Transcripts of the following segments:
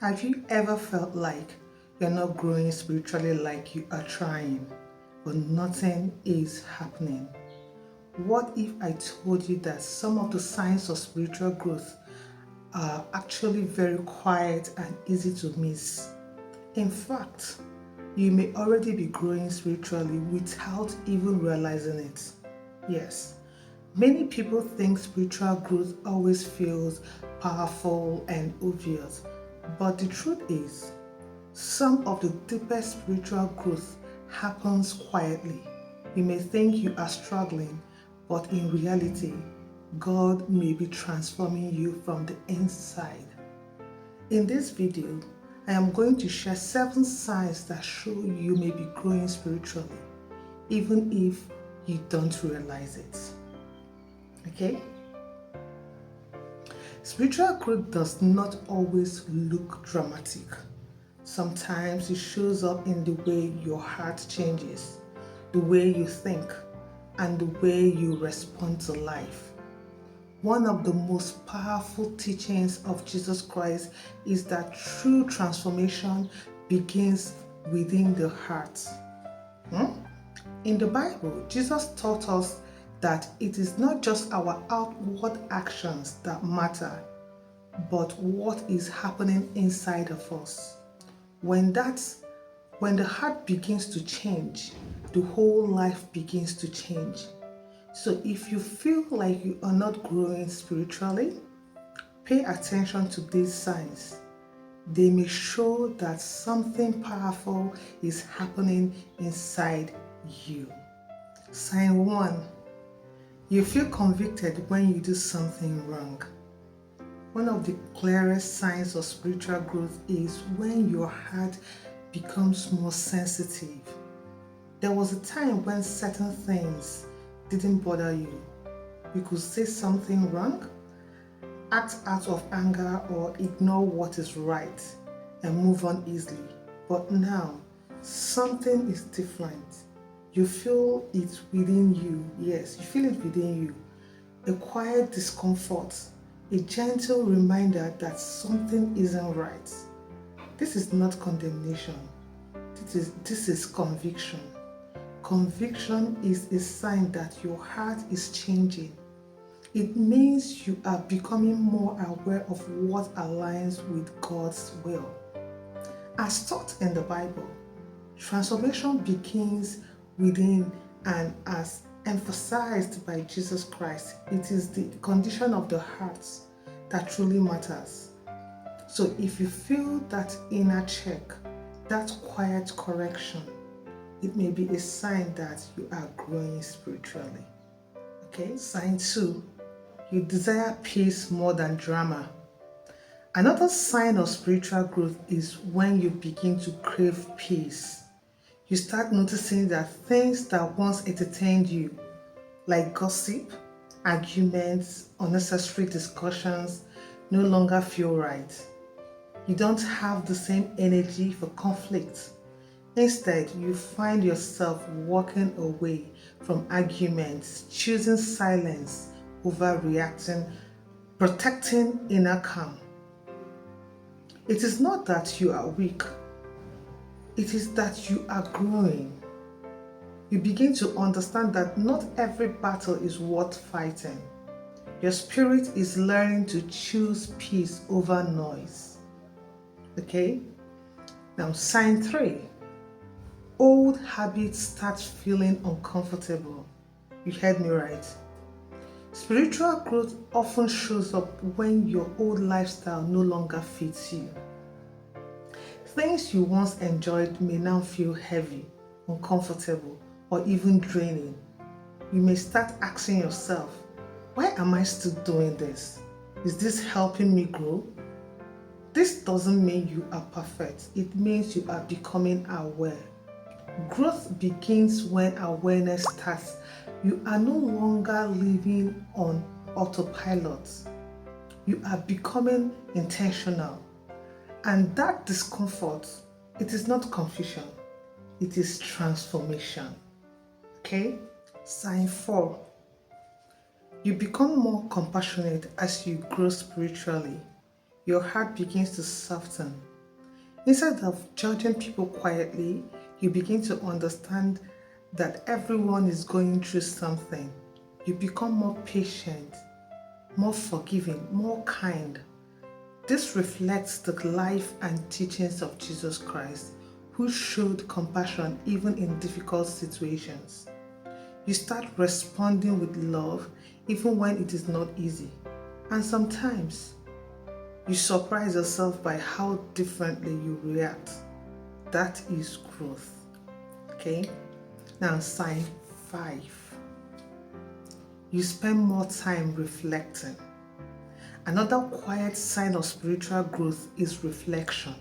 Have you ever felt like you're not growing spiritually like you are trying, but nothing is happening? What if I told you that some of the signs of spiritual growth are actually very quiet and easy to miss? In fact, you may already be growing spiritually without even realizing it. Yes, many people think spiritual growth always feels powerful and obvious, but the truth is, some of the deepest spiritual growth happens quietly. You may think you are struggling, but in reality, God may be transforming you from the inside. In this video, I am going to share 7 signs that show you may be growing spiritually, even if you don't realize it. Okay? Spiritual growth does not always look dramatic. Sometimes it shows up in the way your heart changes, the way you think, and the way you respond to life. One of the most powerful teachings of Jesus Christ is that true transformation begins within the heart. In the Bible, Jesus taught us that it is not just our outward actions that matter, but what is happening inside of us. When the heart begins to change, the whole life begins to change. So if you feel like you are not growing spiritually, pay attention to these signs. They may show that something powerful is happening inside you. Sign 1. You feel convicted when you do something wrong. One of the clearest signs of spiritual growth is when your heart becomes more sensitive. There was a time when certain things didn't bother you. You could say something wrong, act out of anger, or ignore what is right and move on easily. But now, something is different. You feel it within you. Yes, you feel it within you. A quiet discomfort, a gentle reminder that something isn't right. This is not condemnation. This is conviction. Conviction is a sign that your heart is changing. It means you are becoming more aware of what aligns with God's will. As taught in the Bible, transformation begins within, and as emphasized by Jesus Christ, it is the condition of the heart that truly matters. So if you feel that inner check, that quiet correction, it may be a sign that you are growing spiritually. Okay, sign 2. You desire peace more than drama. Another sign of spiritual growth is when you begin to crave peace. You start noticing that things that once entertained you, like gossip, arguments, unnecessary discussions, no longer feel right. You don't have the same energy for conflict. Instead, you find yourself walking away from arguments, choosing silence over reacting, protecting inner calm. It is not that you are weak, it is that you are growing. You begin to understand that not every battle is worth fighting. Your spirit is learning to choose peace over noise. Okay? Now, sign 3. Old habits start feeling uncomfortable. You heard me right. Spiritual growth often shows up when your old lifestyle no longer fits you. Things you once enjoyed may now feel heavy, uncomfortable, or even draining. You may start asking yourself, why am I still doing this? Is this helping me grow? This doesn't mean you are perfect. It means you are becoming aware. Growth begins when awareness starts. You are no longer living on autopilot. You are becoming intentional. And that discomfort, it is not confusion. It is transformation. Okay? Sign 4. You become more compassionate as you grow spiritually. Your heart begins to soften. Instead of judging people quietly, you begin to understand that everyone is going through something. You become more patient, more forgiving, more kind. This reflects the life and teachings of Jesus Christ, who showed compassion even in difficult situations. You start responding with love even when it is not easy. And sometimes you surprise yourself by how differently you react. That is growth. Okay? Now, sign 5. You spend more time reflecting. Another quiet sign of spiritual growth is reflection.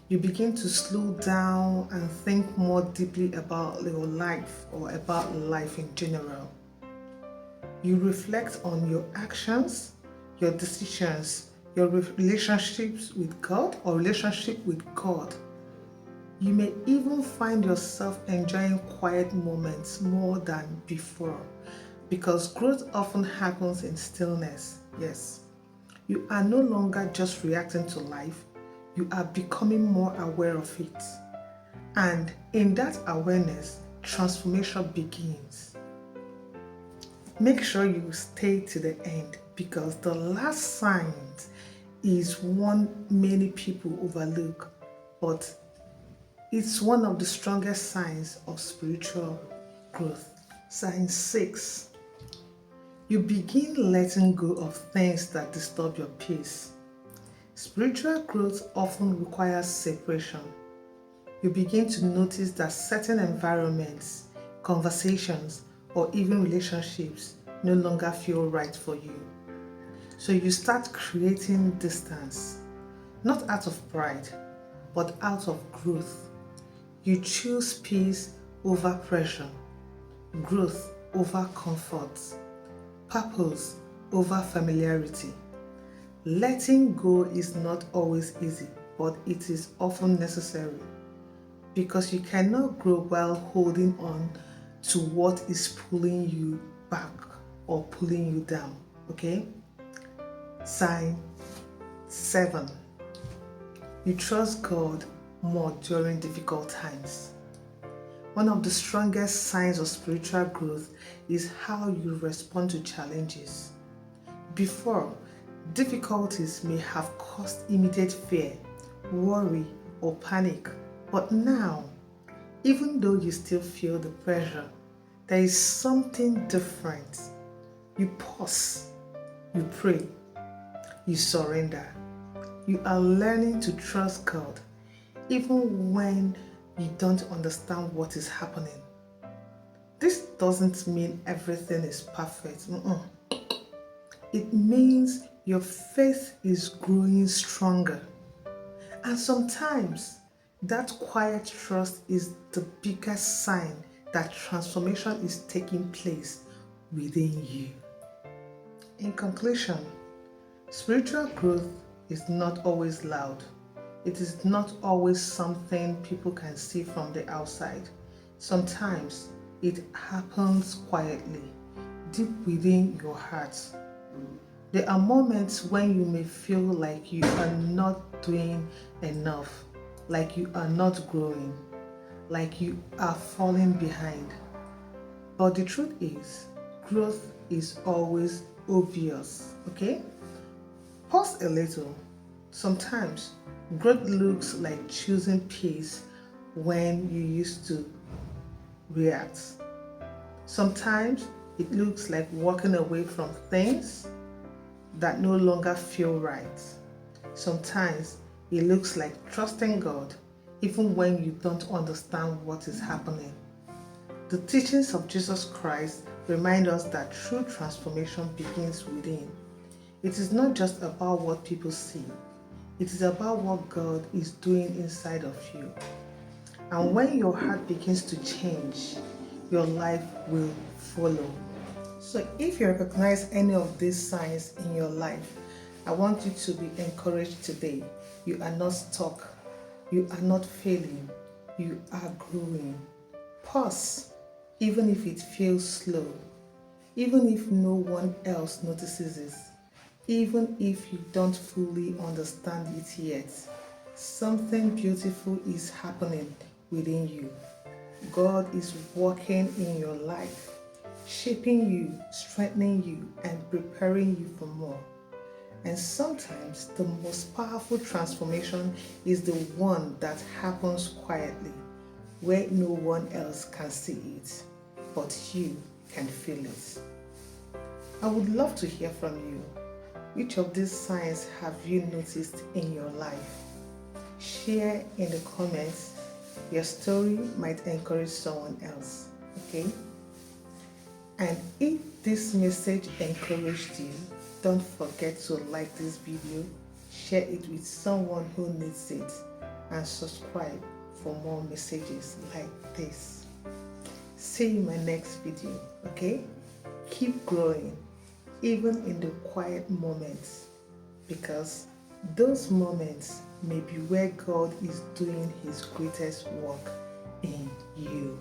You begin to slow down and think more deeply about your life or about life in general. You reflect on your actions, your decisions, your relationships with God or relationship with God. You may even find yourself enjoying quiet moments more than before because growth often happens in stillness. Yes, you are no longer just reacting to life, you are becoming more aware of it. And in that awareness, transformation begins. Make sure you stay to the end because the last sign is one many people overlook, but it's one of the strongest signs of spiritual growth. Sign 6. You begin letting go of things that disturb your peace. Spiritual growth often requires separation. You begin to notice that certain environments, conversations, or even relationships no longer feel right for you. So you start creating distance, not out of pride, but out of growth. You choose peace over pressure, growth over comfort, purpose over familiarity. Letting go is not always easy, but it is often necessary because you cannot grow while holding on to what is pulling you back or pulling you down. Okay? Sign 7. You trust God more during difficult times. One of the strongest signs of spiritual growth is how you respond to challenges. Before, difficulties may have caused immediate fear, worry, or panic, but now, even though you still feel the pressure, there is something different. You pause, you pray, you surrender. You are learning to trust God even when you don't understand what is happening. This doesn't mean everything is perfect. It means your faith is growing stronger. And sometimes that quiet trust is the biggest sign that transformation is taking place within you. In conclusion, spiritual growth is not always loud. It is not always something people can see from the outside. Sometimes it happens quietly, deep within your heart. There are moments when you may feel like you are not doing enough, like you are not growing, like you are falling behind. But the truth is, growth is always obvious, okay? Pause a little. Sometimes growth looks like choosing peace when you used to react. Sometimes it looks like walking away from things that no longer feel right. Sometimes it looks like trusting God even when you don't understand what is happening. The teachings of Jesus Christ remind us that true transformation begins within. It is not just about what people see, it is about what God is doing inside of you. And when your heart begins to change, your life will follow. So if you recognize any of these signs in your life, I want you to be encouraged today. You are not stuck. You are not failing. You are growing. Pause, even if it feels slow, even if no one else notices it, even if you don't fully understand it yet. Something beautiful is happening within you. God is working in your life, shaping you, strengthening you, and preparing you for more. And sometimes the most powerful transformation is the one that happens quietly, where no one else can see it, but you can feel it. I would love to hear from you. Which of these signs have you noticed in your life? Share in the comments. Your story might encourage someone else, okay? And if this message encouraged you, don't forget to like this video, share it with someone who needs it, and subscribe for more messages like this. See you in my next video, okay? Keep growing, even in the quiet moments, because those moments may be where God is doing His greatest work in you.